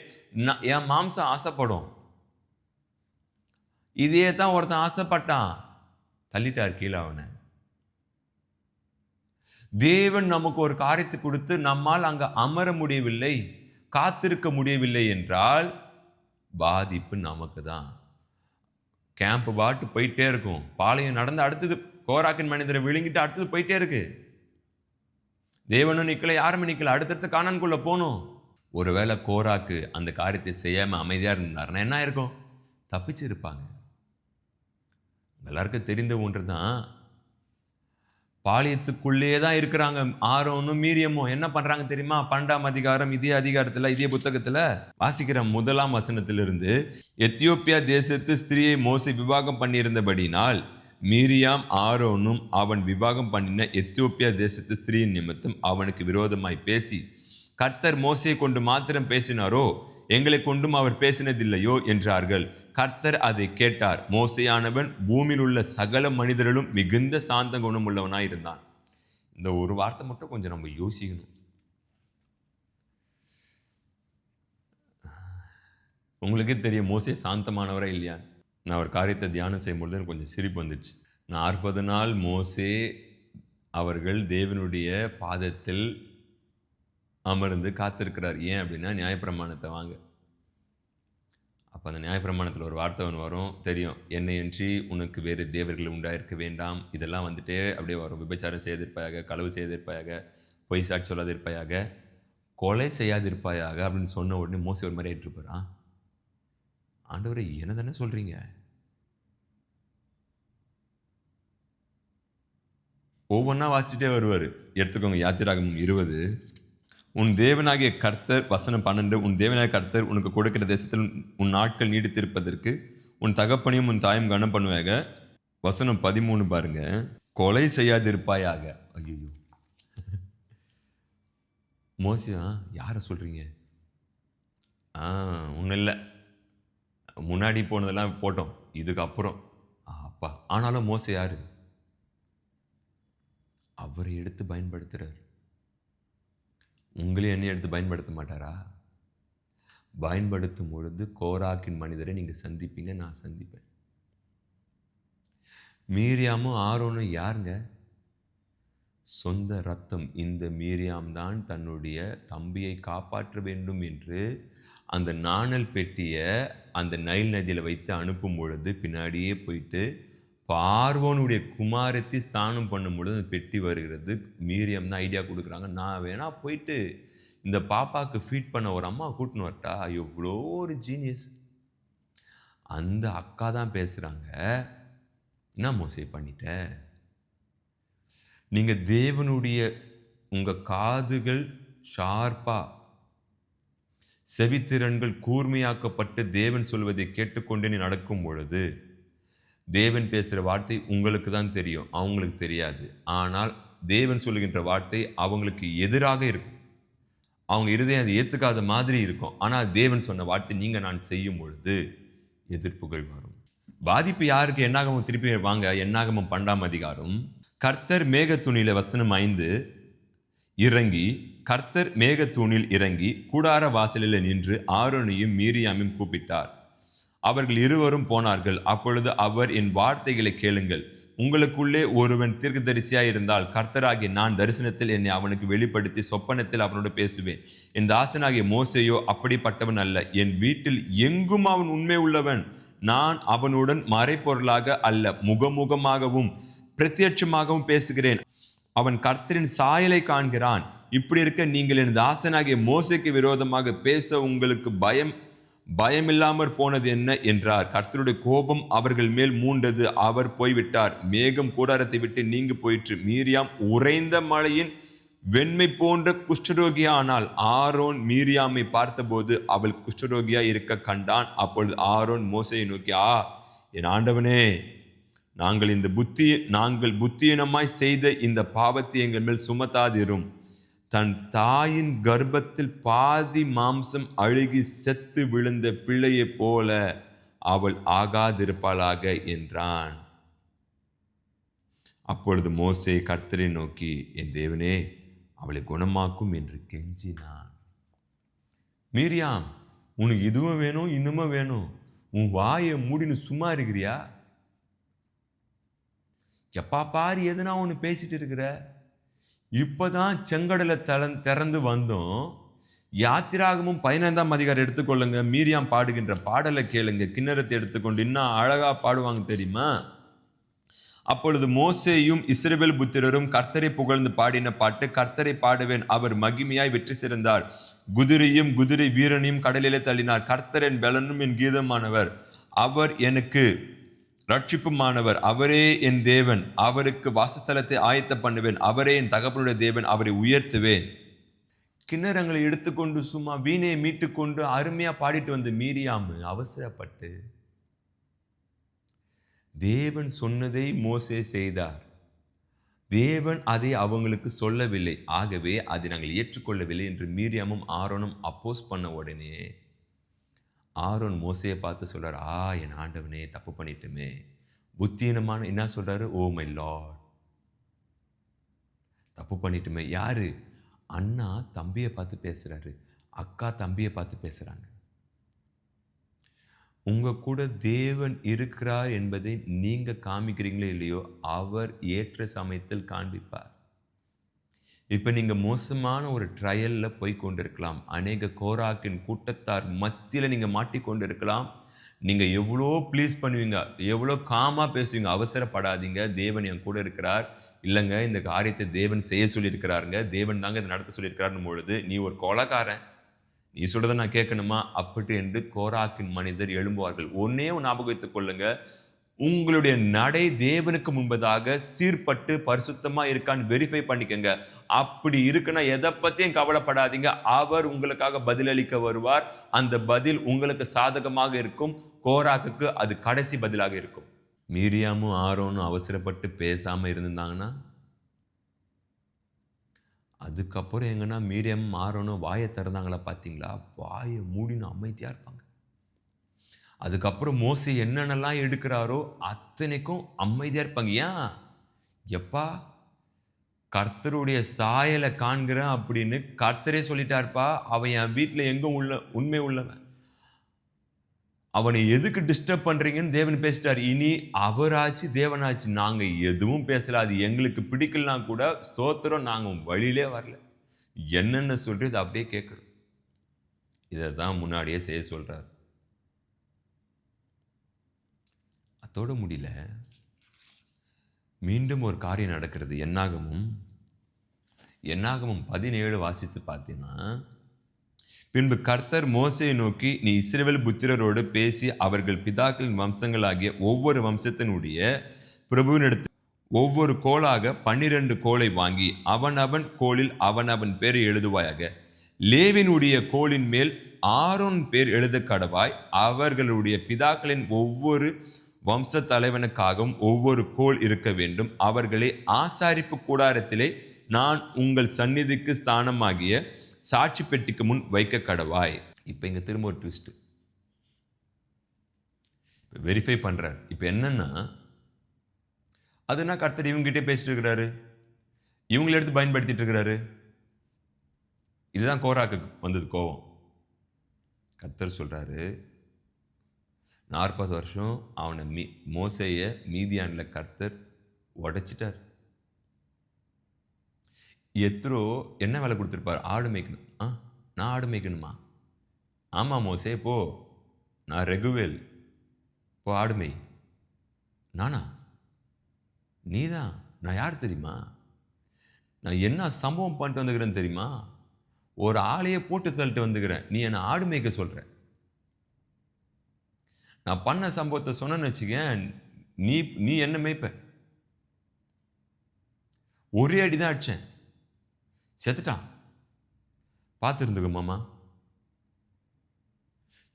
என் மாம்சம் ஆசைப்படும். இதே தான் ஒருத்தன் ஆசைப்பட்டான், தள்ளிட்டார் கீழே அவனை. தேவன் நமக்கு ஒரு காரியத்தை கொடுத்து நம்மால் அங்க அமர முடியவில்லை, காத்திருக்க முடியவில்லை என்றால் பாதிப்பு நமக்கு தான். கேம்ப் பாட்டு போயிட்டே இருக்கும். பாளையம் நடந்து அடுத்தது கோராக்கின் மனிதரை விழுங்கிட்டு அடுத்தது போயிட்டே இருக்கு. தேவனும் நிக்கல, யாருமே நிக்கல, அடுத்தடுத்து கானான்குள்ள போகணும். ஒருவேளை கோராக்கு அந்த காரியத்தை செய்யாம அமைதியா இருந்தாருன்னா என்ன இருக்கும்? தப்பிச்சு இருப்பாங்க. எல்லாருக்கும் தெரிந்த ஒன்று தான், பாளையத்துக்குள்ளே தான் இருக்கிறாங்க. ஆரோனும் மீரியமும் என்ன பண்றாங்க தெரியுமா? 12ஆம் அதிகாரம் இதே புத்தகத்துல வாசிக்கிற 1ஆம் வசனத்திலிருந்து, எத்தியோப்பியா தேசத்து ஸ்திரியை மோசே விவாகம் பண்ணியிருந்தபடினால் மீரியாம் ஆரோனும் அவன் விவாகம் பண்ணின எத்தியோப்பியா தேசத்து ஸ்திரீயின் நிமித்தம் அவனுக்கு விரோதமாய் பேசி, கர்த்தர் மோசையை கொண்டு மாத்திரம் பேசினாரோ, எங்களை கொண்டும் அவர் பேசினதில்லையோ என்றார்கள். கர்த்தர் அதை கேட்டார். மோசையானவன் பூமியில் உள்ள சகல மனிதர்களும் மிகுந்த சாந்த குணம் உள்ளவனாய் இருந்தான். இந்த ஒரு வார்த்தை மட்டும் கொஞ்சம் நம்ம யோசிக்கணும். உங்களுக்கே தெரியும் மோசே சாந்தமானவரா இல்லையா? நான் ஒரு காரியத்தை தியானம் செய்யும்பொழுது எனக்கு கொஞ்சம் சிரிப்பு வந்துச்சு. 40 நாள் மோசே அவர்கள் தேவனுடைய பாதத்தில் அமர்ந்து காத்திருக்கிறார். ஏன் அப்படின்னா நியாயப்பிரமாணத்தை வாங்க. அப்போ அந்த நியாயப்பிரமாணத்தில் ஒரு வார்த்தை ஒன்று வரும், தெரியும், என்னையன்றி உனக்கு வேறு தேவர்கள் உண்டாயிருக்க வேண்டாம். இதெல்லாம் வந்துட்டு அப்படியே வரும். விபச்சாரம் செய்திருப்பாயாக, களவு செய்திருப்பாயாக, பொய் சாட்சி சொல்லாதிருப்பாயாக, கொலை செய்யாதிருப்பாயாக அப்படின்னு சொன்ன உடனே மோசே ஒரு மாதிரி ஏற்றுப்பாரா? ஆண்டவரை என்ன தானே சொல்றீங்க? ஒவ்வொன்றா வாசிச்சுட்டே வருவார். எடுத்துக்கோங்க, யாத்திராகமம் 20. உன் தேவனாகிய கர்த்தர், வசனம் 12, உன் தேவனாகிய கர்த்தர் உனக்கு கொடுக்கிற தேசத்தில் உன் நாட்கள் நீடித்திருப்பதற்கு உன் தகப்பனையும் உன் தாயும் கனம் பண்ணுவாங்க. வசனம் 13 பாருங்க, கொலை செய்யாதிருப்பாயாக. ஐயோ மோசே, யாரை சொல்றீங்க? ஒன்றும் இல்லை, முன்னாடி போனதெல்லாம் போட்டோம், இதுக்கப்புறம் அப்பா. ஆனாலும் மோசே யாரு? அவரை எடுத்து பயன்படுத்துறார். உங்களையும் என்ன எடுத்து பயன்படுத்த மாட்டாரா? பயன்படுத்தும் பொழுது கோராக்கின் மனிதரை நீங்க சந்திப்பீங்க, நான் சந்திப்பேன். மீரியாமும் ஆரோனும் யாருங்க? சொந்த ரத்தம். இந்த மீரியாம் தான் தன்னுடைய தம்பியை காப்பாற்ற வேண்டும் என்று அந்த நாணல் பெட்டியை அந்த நைல் நதியில் வைத்து அனுப்பும் பொழுது பின்னாடியே போயிட்டு பார்வோனுடைய குமாரத்தை ஸ்தானம் பண்ணும்பொழுது அந்த பெட்டி வருகிறது. மீரியம் தான் ஐடியா கொடுக்குறாங்க, நான் வேணா போயிட்டு இந்த பாப்பாவுக்கு ஃபீட் பண்ண ஒரு அம்மா கூட்டின்னு வரட்டா? எவ்வளோ ஒரு ஜீனியஸ். அந்த அக்கா தான் பேசுகிறாங்க, என்ன மோசே பண்ணிட்ட? நீங்கள் தேவனுடைய உங்கள் காதுகள் ஷார்ப்பா, செவித்திறன்கள் கூர்மையாக்கப்பட்டு தேவன் சொல்வதை கேட்டுக்கொண்டே நீ நடக்கும் பொழுது தேவன் பேசுகிற வார்த்தை உங்களுக்கு தான் தெரியும், அவங்களுக்கு தெரியாது. ஆனால் தேவன் சொல்லுகின்ற வார்த்தை அவங்களுக்கு எதிராக இருக்கும். அவங்க இருதயம் அதை ஏற்றுக்காத மாதிரி இருக்கும். ஆனால் தேவன் சொன்ன வார்த்தை நீங்கள் நான் செய்யும் பொழுது எதிர்ப்புகள் வரும். பாதிப்பு யாருக்கு? என்னாகமம் திருப்பி வாங்க, என்னாகமம் 12ஆம் அதிகாரம். கர்த்தர் மேகத்தூணில, வசனம் 5, இறங்கி, கர்த்தர் மேகத்தூணில் இறங்கி கூடார வாசலில் நின்று ஆரோனையும் மீரியாமையும் கூப்பிட்டார். அவர்கள் இருவரும் போனார்கள். அப்பொழுது அவர், என் வார்த்தைகளை கேளுங்கள். உங்களுக்குள்ளே ஒருவன் தீர்க்கதரிசியாய் இருந்தால் கர்த்தராகிய நான் தரிசனத்தில் என்னை அவனுக்கு வெளிப்படுத்தி சொப்பனத்தில் அவனோடு பேசுவேன். என் தாசனாகிய மோசேயோ அப்படிப்பட்டவன் அல்ல. என் வீட்டில் எங்கும் அவன் உண்மை உள்ளவன். நான் அவனுடன் மறைப்பொருளாக அல்ல, முகமுகமாகவும் பிரத்யட்சமாகவும் பேசுகிறேன். அவன் கர்த்தரின் சாயலை காண்கிறான். இப்படி இருக்க நீங்கள் என் தாசனாகிய மோசேக்கு விரோதமாக பேச உங்களுக்கு பயமில்லாமற் போனது என்ன என்றார். கர்த்தருடைய கோபம் அவர்கள் மேல் மூண்டது. அவர் போய்விட்டார். மேகம் கூடாரத்தை விட்டு நீங்கி போயிற்று. மீரியாம் உறைந்த மழையின் வெண்மை போன்ற குஷ்டரோகியா. ஆனால் ஆரோன் மீரியாமை பார்த்தபோது அவள் குஷ்டரோகியா இருக்க கண்டான். அப்பொழுது ஆரோன் மோசையை நோக்கி, என் ஆண்டவனே, நாங்கள் புத்தியீனமாய் செய்த இந்த பாவத்தை எங்கள் மேல் சுமத்தாதிரும். தன் தாயின் கர்ப்பத்தில் பாதி மாம்சம் அழுகி செத்து விழுந்த பிள்ளையைப் போல அவள் ஆகாதிருப்பாளாக என்றான். அப்பொழுது மோசே கர்த்தரை நோக்கி, என் தேவனே, அவளை குணமாக்கும் என்று கெஞ்சினான். மீரியாம், உனக்கு இதுவும் வேணும் இன்னுமும் வேணும், உன் வாயை மூடின்னு சும்மா இருக்கிறியா? எப்பா பாரு எதுனா ஒன்று பேசிட்டு இருக்கிற. இப்பதான் செங்கடலை திறந்து வந்தோம். யாத்திராகமும் 15ஆம் அதிகாரம் எடுத்துக்கொள்ளுங்க. மீரியாம் பாடுகின்ற பாடலை கேளுங்க. கிண்ணறத்தை எடுத்துக்கொண்டு இன்னும் அழகா பாடுவாங்க தெரியுமா? அப்பொழுது மோசேயும் இஸ்ரவேல் புத்திரரும் கர்த்தரை புகழ்ந்து பாடின பாட்டு. கர்த்தரை பாடுவேன், அவர் மகிமையாய் வெற்றி சிறந்தார். குதிரையும் குதிரை வீரனையும் கடலிலே தள்ளினார். கர்த்தர் என் பலனும் என் கீதமானவர், அவர் எனக்கு ரட்சிப்புமானவர். அவரே என் தேவன், அவருக்கு வாசஸ்தலத்தை ஆயத்த பண்ணுவேன். அவரே என் தகப்பனுடைய தேவன், அவரை உயர்த்துவேன். கிண்ணறங்களை எடுத்துக்கொண்டு சும்மா வீணையை மீட்டுக்கொண்டு அருமையா பாடிட்டு வந்த மீரியாம் அவசரப்பட்டு தேவன் சொன்னதை மோசே செய்தார். தேவன் அதை அவங்களுக்கு சொல்லவில்லை. ஆகவே அதை நாங்கள் ஏற்றுக்கொள்ளவில்லை என்று மீரியாமும் ஆரோனும் அப்போஸ் பண்ண உடனே ஆரோன் மோசையை பார்த்து சொல்றார், என் ஆண்டவனே, தப்பு பண்ணிட்டுமே. புத்தீனமான என்ன சொல்றாரு? ஓ மை லார்ட், தப்பு பண்ணிட்டுமே. யாரு? அண்ணா தம்பியை பார்த்து பேசுறாரு, அக்கா தம்பியை பார்த்து பேசுறாங்க. உங்க கூட தேவன் இருக்கிறார் என்பதை நீங்க காமிக்கிறீங்களோ இல்லையோ, அவர் ஏற்ற சமயத்தில் காண்பிப்பார். இப்ப நீங்க மோசமான ஒரு ட்ரையல்ல போய் கொண்டிருக்கலாம். அநேக கோராக்கின் கூட்டத்தார் மத்தியில நீங்க மாட்டிக்கொண்டிருக்கலாம். நீங்க எவ்வளோ ப்ளீஸ் பண்ணுவீங்க, எவ்வளோ காமா பேசுவீங்க. அவசரப்படாதீங்க, தேவன் என் கூட இருக்கிறார். இல்லைங்க, இந்த காரியத்தை தேவன் செய்ய சொல்லியிருக்கிறாருங்க, தேவன் தாங்க இதை நடத்த சொல்லியிருக்கிறாருன்னு பொழுது, நீ ஒரு கொலைக்காரன், நீ சொல்றதை நான் கேட்கணுமா அப்படி என்று கோராக்கின் மனிதர் எழும்புவார்கள். ஒன்னே ஞாபகம் வைத்துக் கொள்ளுங்க, உங்களுடைய நடை தேவனுக்கு முன்பதாக சீர்பட்டு பரிசுத்தமா இருக்கான்னு வெரிஃபை பண்ணிக்கங்க. அப்படி இருக்குன்னா எதை பத்தியும் கவலைப்படாதீங்க. அவர் உங்களுக்காக பதிலளிக்க வருவார். அந்த பதில் உங்களுக்கு சாதகமாக இருக்கும். கோராக்குக்கு அது கடைசி பதிலாக இருக்கும். மீரியாமும் ஆரோனும் அவசரப்பட்டு பேசாம இருந்திருந்தாங்கன்னா, அதுக்கப்புறம் எங்கன்னா மீரியாமும் ஆரோனும் வாயை திறந்தாங்களா பார்த்தீங்களா? வாயை மூடின்னு அமைதியா இருப்பாங்க. அதுக்கப்புறம் மோசே என்னென்னலாம் எடுக்கிறாரோ அத்தனைக்கும் அமைதியா இருப்பாங்க. ஏன்? எப்பா, கர்த்தருடைய சாயலை காண்கிறேன் அப்படின்னு கர்த்தரே சொல்லிட்டார்ப்பா. அவன் என் வீட்டில் எங்க உண்மை உள்ளவன், அவனை எதுக்கு டிஸ்டர்ப் பண்றீங்கன்னு தேவன் பேசிட்டார். இனி அவராச்சு தேவனாச்சு நாங்க எதுவும் பேசல. அது எங்களுக்கு பிடிக்கலாம் கூட, ஸ்தோத்திரம், நாங்க வழியிலே வரல. என்னென்ன சொல்றது அப்படியே கேட்கிறோம். இதை தான் முன்னாடியே செய்ய சொல்றாரு. அதோட முடியல, மீண்டும் ஒரு காரியம் நடக்கிறது. என்னாகமும் 17 வாசித்து பார்த்தீங்கன்னா, பின்பு கர்த்தர் மோசையை நோக்கி, நீ இஸ்ரவேல் புத்திரரோடு பேசி அவர்கள் பிதாக்களின் வம்சங்களாகிய ஒவ்வொரு வம்சத்தினுடைய பிரபுவினிடத்தில் ஒவ்வொரு கோலாக 12 கோலை வாங்கி அவனவன் கோலில் அவனவன் பேரை எழுதுவாயாக. லேவினுடைய கோலின் மேல் ஆரோன் பேர் எழுத கடவாய். அவர்களுடைய பிதாக்களின் ஒவ்வொரு வம்ச தலைவனுக்காகவும் ஒவ்வொரு கோல் இருக்க வேண்டும். அவர்களை ஆசாரிப்பு கூடாரத்திலே நான் உங்கள் சந்நிதிக்கு ஸ்தானமாகிய சாட்சி பெட்டிக்கு முன் வைக்க கடவாய். இப்ப இங்க திரும்ப ஒரு ட்விஸ்ட். வெரிஃபை பண்றார். இப்ப என்னன்னா, அதுனா கர்த்தர் இவங்ககிட்டே பேசிட்டு இருக்கிறாரு, இவங்களை எடுத்து பயன்படுத்திட்டு இருக்கிறாரு. இதுதான் கோராக்கு வந்தது கோபம். கர்த்தர் சொல்றாரு, 40 வருஷம் அவனை மோசைய மீதியான்ல கர்த்தர் உடைச்சிட்டார். எத்ரோ என்ன வேலை கொடுத்துருப்பார்? ஆடு மேய்க்கணும். நான் ஆடு மேய்க்கணுமா? ஆமா மோசே, போ. நான் ரெகுவேல், போ ஆடு மேய். நானா? நீதான். நான் யார் தெரியுமா? நான் என்ன சம்பவம் பண்ணிட்டு வந்துக்கிறேன்னு தெரியுமா? ஒரு ஆளையே போட்டு தள்ளிட்டு வந்துக்கிறேன், நீ என்னை ஆடு மேய்க்க சொல்ற. நான் பண்ண சம்பவத்தை சொன்னேன்னு வச்சுக்க, நீ என்ன மேய்ப்ப. ஒரே அடிதான் அடிச்சேன். செத்துட்டான். பார்த்துருந்துங்க மாமா,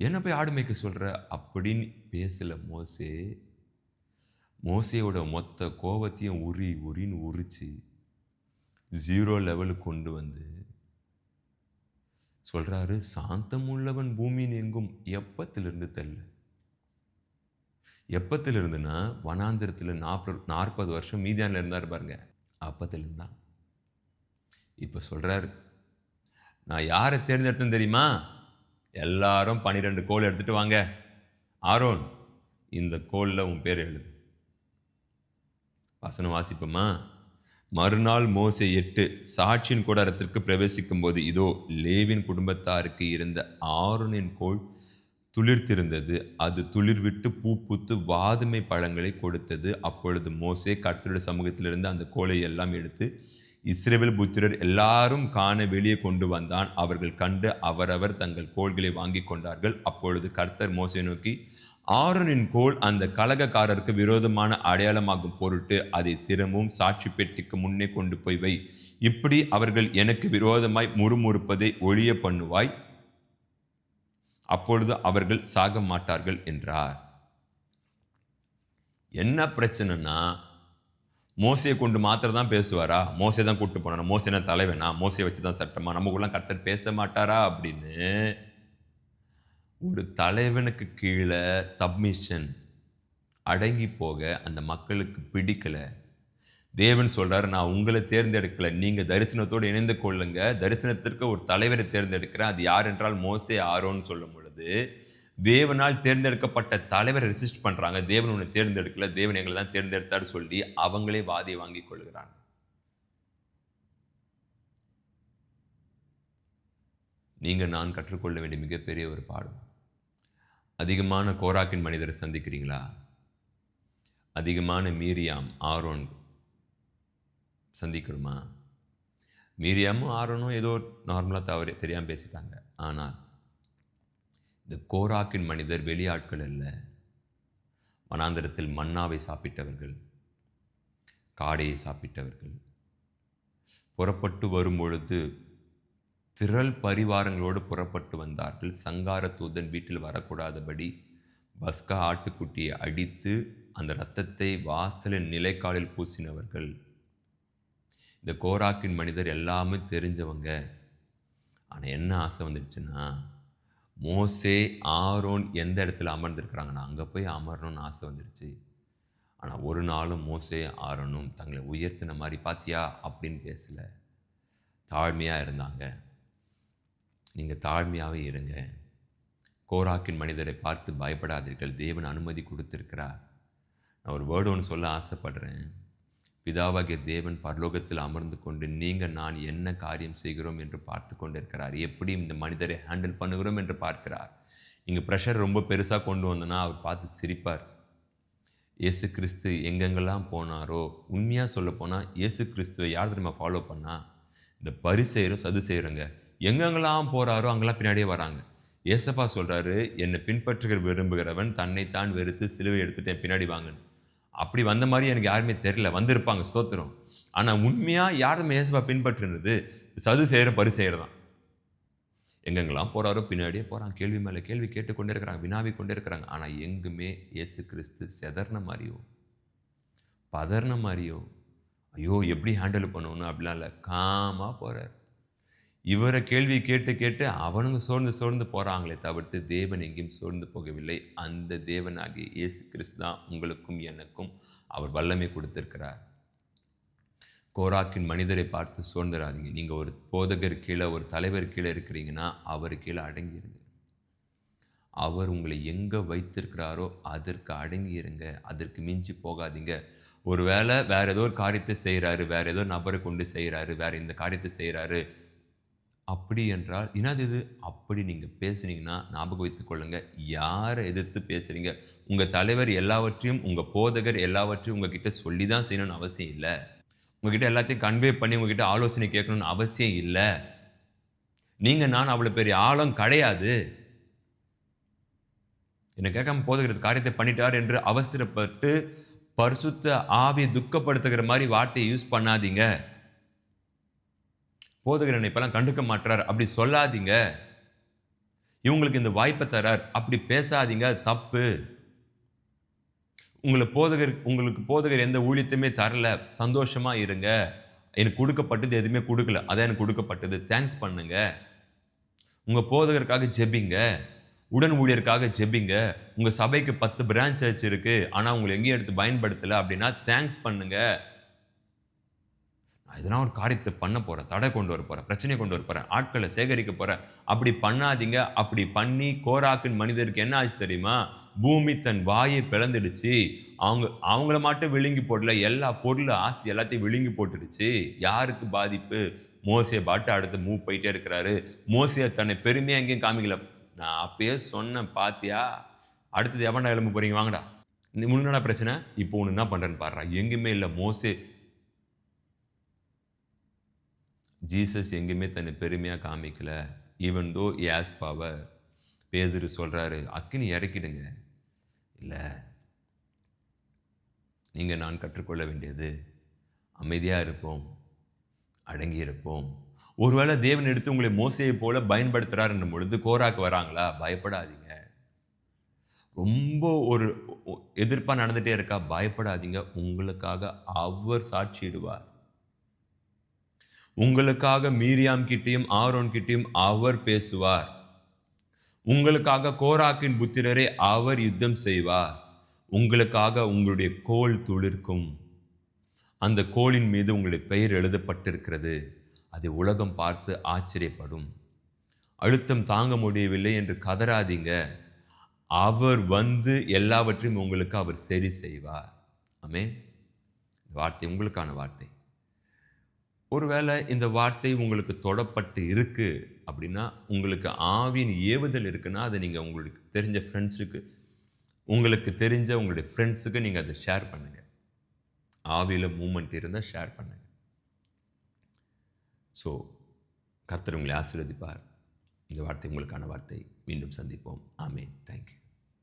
என்ன போய் ஆடு மேய்க்க சொல்ற அப்படின்னு பேசல மோசே. மோசேயோட மொத்த கோபத்தையும் உரின்னு உரிச்சு 0 லெவலுக்கு கொண்டு வந்து சொல்றாரு, சாந்தம் உள்ளவன் பூமியின் எங்கும் எப்பத்திலிருந்து தெரியல. எப்பத்திலிருந்துன்னா வனாந்திரத்தில் 40 வருஷம் மீதியானில் இருந்தார் பாருங்க, அப்பத்திலிருந்து தான். இப்போ சொல்றாரு, நான் யாரை தேர்ந்தெடுத்தேன்னு தெரியுமா? எல்லாரும் 12 கோல் எடுத்துட்டு வாங்க, ஆரோன் இந்த கோலில் உன் பேர் எழுது. வசனம் வாசிப்போமா? மறுநாள் மோசே 8 சாட்சியின் கூடாரத்திற்கு பிரவேசிக்கும் போது, இதோ லேவின் குடும்பத்தாருக்கு இருந்த ஆரோனின் கோல் துளிர்த்திருந்தது. அது துளிர்விட்டு பூ பூத்து வாதுமை பழங்களை கொடுத்தது. அப்பொழுது மோசே கர்த்தருடைய சமூகத்திலிருந்து அந்த கோலை எல்லாம் எடுத்து இஸ்ரவேல் புத்திரர் எல்லாரும் காண வெளியே கொண்டு வந்தான். அவர்கள் கண்டு அவரவர் தங்கள் கோல்களை வாங்கி கொண்டார்கள். அப்பொழுது கர்த்தர் மோசே நோக்கி, ஆரோனின் கோல் அந்த கலகக்காரருக்கு விரோதமான அடையாளமாகும் பொருட்டு அதை திரும்பவும் சாட்சி பெட்டிக்கு முன்னே கொண்டு போய் வை. இப்படி அவர்கள் எனக்கு விரோதமாய் முறுமுறுப்பதை ஒழிய பண்ணுவாய், அப்பொழுது அவர்கள் சாக மாட்டார்கள் என்றார். என்ன பிரச்சனைனா, மோசையை கொண்டு மாத்திரம் தான் பேசுவாரா? மோசை தான் கூப்பிட்டு போனா? மோசை என்ன தலைவனா? மோசையை வச்சு தான் சட்டமா? நமக்குலாம் கர்த்தர் பேச மாட்டாரா அப்படின்னு ஒரு தலைவனுக்கு கீழே சப்மிஷன் அடங்கி போக அந்த மக்களுக்கு பிடிக்கல. தேவன் சொல்றாரு, நான் உங்களை தேர்ந்தெடுக்கல, நீங்க தரிசனத்தோடு இணைந்து கொள்ளுங்க, தரிசனத்திற்கு ஒரு தலைவரை தேர்ந்தெடுக்கிறேன், அது யார் என்றால் மோசே ஆரோன்னு சொல்லும் பொழுது தேவனால் தேர்ந்தெடுக்கப்பட்ட தலைவரை ரெசிஸ்ட் பண்றாங்க. தேவன் உன்னை தேர்ந்தெடுக்கல, தேவன் எங்களை தான் தேர்ந்தெடுத்தாரு சொல்லி அவங்களே வாதியை வாங்கி கொள்கிறாங்க. நீங்க நான் கற்றுக்கொள்ள வேண்டிய மிகப்பெரிய ஒரு பாடம். அதிகமான கோராக்கின் மனிதரை சந்திக்கிறீங்களா? அதிகமான மீரியாம் ஆரோன் சந்திக்கிறோமா? மீரியாமும் ஆரோனும் ஏதோ நார்மலாக தெரியாமல் பேசிட்டாங்க. ஆனால் இந்த கோராக்கின் மனிதர் வெளியாட்கள் அல்ல. வனாந்தரத்தில் மன்னாவை சாப்பிட்டவர்கள், காடையை சாப்பிட்டவர்கள். புறப்பட்டு வரும்பொழுது திரள் பரிவாரங்களோடு புறப்பட்டு வந்தார்கள். சங்கார தூதன் வீட்டில் வரக்கூடாதபடி பஸ்கா ஆட்டுக்குட்டியை அடித்து அந்த இரத்தத்தை வாசலின் நிலைக்காலில் பூசினவர்கள். இந்த கோராக்கின் மனிதர் எல்லாமே தெரிஞ்சவங்க. ஆனால் என்ன ஆசை வந்துடுச்சுன்னா, மோசே ஆரோன் எந்த இடத்துல அமர்ந்திருக்கிறாங்கன்னா அங்கே போய் அமரணும்னு ஆசை வந்துடுச்சு. ஆனால் ஒரு நாளும் மோசே ஆரோனும் தங்களை உயர்த்தின மாதிரி பாத்தியா அப்படின்னு பேசலை. தாழ்மையாக இருந்தாங்க. நீங்கள் தாழ்மையாகவே இருங்க. கோராக்கின் மனிதரை பார்த்து பயப்படாதீர்கள், தேவன் அனுமதி கொடுத்திருக்கிறார். நான் ஒரு வேர்டு ஒன்று சொல்ல ஆசைப்படுறேன். பிதாவாகிய தேவன் பரலோகத்தில் அமர்ந்து கொண்டு நீங்கள் நான் என்ன காரியம் செய்கிறோம் என்று பார்த்து கொண்டு இருக்கிறார். எப்படி இந்த மனிதரை ஹேண்டில் பண்ணுகிறோம் என்று பார்க்கிறார். நீங்கள் ப்ரெஷர் ரொம்ப பெருசாக கொண்டு வந்தோன்னா அவர் பார்த்து சிரிப்பார். இயேசு கிறிஸ்து எங்கெங்கெல்லாம் போனாரோ, உண்மையாக சொல்ல போனால் இயேசு கிறிஸ்துவை யார் தெரியுமா ஃபாலோ பண்ணால்? இந்த பரிசேயரும் சதுசேயருங்க. எங்கெங்கெல்லாம் போகிறாரோ அங்கெல்லாம் பின்னாடியே வராங்க. ஏசப்பா சொல்கிறாரு, என்னை பின்பற்றுகிற விரும்புகிறவன் தன்னைத்தான் வெறுத்து சிலுவை எடுத்துட்டு என் பின்னாடி வாங்கன்னு. அப்படி வந்த மாதிரி எனக்கு யாருமே தெரியல. வந்திருப்பாங்க, ஸ்தோத்திரம். ஆனால் உண்மையாக யாருமே ஏசப்பா பின்பற்றுனது சதுசேயரும் பரிசேயர் தான். எங்கெங்கெல்லாம் போகிறாரோ பின்னாடியே போகிறாங்க. கேள்வி மேலே கேள்வி கேட்டுக்கொண்டே இருக்கிறாங்க, வினாவி கொண்டே இருக்கிறாங்க. ஆனால் எங்குமே இயேசு கிறிஸ்து செதர்ன மாதிரியோ பதர்ன மாதிரியோ ஐயோ எப்படி ஹேண்டில் பண்ணணும் அப்படிலாம் இல்லை. காமாக போகிறார். இவரை கேள்வி கேட்டு கேட்டு அவனுங்க சோர்ந்து போகிறாங்களே தவிர்த்து தேவன் எங்கேயும் சோர்ந்து போகவில்லை. அந்த தேவனாகிய இயேசு கிறிஸ்து தான் உங்களுக்கும் எனக்கும் அவர் வல்லமை கொடுத்திருக்கிறார். கோராக்கின் மனிதரை பார்த்து சோர்ந்துடாதீங்க. நீங்கள் ஒரு போதகர் கீழே, ஒரு தலைவர் கீழே இருக்கிறீங்கன்னா அவர் கீழே அடங்கியிருங்க. அவர் உங்களை எங்கே வைத்திருக்கிறாரோ அதற்கு அடங்கியிருங்க. அதற்கு மிஞ்சி போகாதீங்க. ஒரு வேளை வேற ஏதோ ஒரு காரியத்தை செய்கிறாரு, வேற ஏதோ நபரை கொண்டு செய்கிறாரு, வேற இந்த காரியத்தை செய்கிறாரு அப்படி என்றால் என்னது இது அப்படி நீங்கள் பேசுனீங்கன்னா ஞாபகம் வைத்துக் கொள்ளுங்க, யாரை எதிர்த்து பேசுறீங்க. உங்கள் தலைவர் எல்லாவற்றையும், உங்கள் போதகர் எல்லாவற்றையும் உங்ககிட்ட சொல்லி தான் செய்யணும்னு அவசியம் இல்லை. உங்ககிட்ட எல்லாத்தையும் கன்வே பண்ணி உங்ககிட்ட ஆலோசனை கேட்கணும்னு அவசியம் இல்லை. நீங்கள் நான் அவ்வளோ பெரிய ஆழம் கிடையாது. என்னை கேட்காம போதகர் காரியத்தை பண்ணிட்டார் என்று அவசரப்பட்டு பரிசுத்த ஆவியை துக்கப்படுத்துகிற மாதிரி வார்த்தையை யூஸ் பண்ணாதீங்க. போதகர் என்னை இப்பெல்லாம் கண்டுக்க மாட்டார் அப்படி சொல்லாதீங்க. இவங்களுக்கு இந்த வாய்ப்பை தரார் அப்படி பேசாதீங்க, அது தப்பு. உங்களுக்கு போதகர் எந்த ஊழியத்தையுமே தரல, சந்தோஷமா இருங்க. எனக்கு கொடுக்கப்பட்டது எதுவுமே கொடுக்கல, அதான் எனக்கு கொடுக்கப்பட்டது, தேங்க்ஸ் பண்ணுங்க. உங்க போதகருக்காக ஜெபிங்க, உடன் ஊழியருக்காக ஜெபிங்க. உங்க சபைக்கு 10 பிரான்ச் சர்ச் இருக்கு, ஆனா உங்களை எங்கேயும் எடுத்து பயன்படுத்தல அப்படின்னா தேங்க்ஸ் பண்ணுங்க. எதனா ஒரு காரியத்தை பண்ண போறேன், தடை கொண்டு வர போறேன், பிரச்சனை கொண்டு வர போறேன், ஆட்களை சேகரிக்க போறேன், அப்படி பண்ணாதீங்க. அப்படி பண்ணி கோராக்கின் மனிதருக்கு என்ன ஆச்சு தெரியுமா? பூமி தன் வாயை பிளந்துடுச்சு. அவங்கள மட்டும் விழுங்கி போடல, எல்லா பொருள் ஆஸ்தி எல்லாத்தையும் விழுங்கி போட்டுடுச்சு. யாருக்கு பாதிப்பு? மோசே பாட்டு அடுத்து மூவ் போயிட்டே இருக்கிறாரு. மோசே தன்னை பெருமையா எங்கேயும் காமிக்கல. நான் அப்பயே சொன்னேன் பாத்தியா, அடுத்தது எவன்டா எழும்ப போறீங்க, வாங்கடா. நீ முன்னாடா பிரச்சனை, இப்போ உனக்கு என்ன பண்றேன்னு பாடுறா. எங்குமே இல்லை மோசே. ஜீசஸ் எங்கேயுமே தன்னை பெருமையாக காமிக்கல. Even though he has power. பேதுரு சொல்கிறாரு, அக்கினி இறக்கிடுங்க. இல்லை, நீங்கள் நான் கற்றுக்கொள்ள வேண்டியது அமைதியாக இருப்போம், அடங்கி இருப்போம். ஒருவேளை தேவன் எடுத்து உங்களை மோசையை போல பயன்படுத்துகிறாருன்னும் பொழுது கோராக்கு வராங்களா? பயப்படாதீங்க. ரொம்ப ஒரு எதிர்ப்பாக நடந்துகிட்டே இருக்கா? பயப்படாதீங்க. உங்களுக்காக அவர் சாட்சியிடுவார். உங்களுக்காக மீரியாம் கிட்டையும் ஆரோன் கிட்டையும் அவர் பேசுவார். உங்களுக்காக கோராக்கின் புத்திரரை அவர் யுத்தம் செய்வார். உங்களுக்காக உங்களுடைய கோல் துளிர்க்கும். அந்த கோலின் மீது உங்களுடைய பெயர் எழுதப்பட்டிருக்கிறது. அதை உலகம் பார்த்து ஆச்சரியப்படும். அழுத்தம் தாங்க முடியவில்லை என்று கதறாதீங்க. அவர் வந்து எல்லாவற்றையும் உங்களுக்கு அவர் சரி செய்வார். ஆமென். வார்த்தை உங்களுக்கான வார்த்தை. ஒருவேளை இந்த வார்த்தை உங்களுக்கு தொடப்பட்டு இருக்கு அப்படின்னா, உங்களுக்கு ஆவியின் ஏவுதல் இருக்குன்னா, அதை நீங்கள் உங்களுக்கு தெரிஞ்ச ஃப்ரெண்ட்ஸுக்கு, உங்களுக்கு தெரிஞ்ச உங்களுடைய ஃப்ரெண்ட்ஸுக்கு நீங்கள் அதை ஷேர் பண்ணுங்க. ஆவியில் மூமெண்ட் இருந்தால் ஷேர் பண்ணுங்க. ஸோ கர்த்தர் உங்களை ஆசீர்வதிப்பார். இந்த வார்த்தை உங்களுக்கான வார்த்தை. மீண்டும் சந்திப்போம். ஆமென். தேங்க்யூ.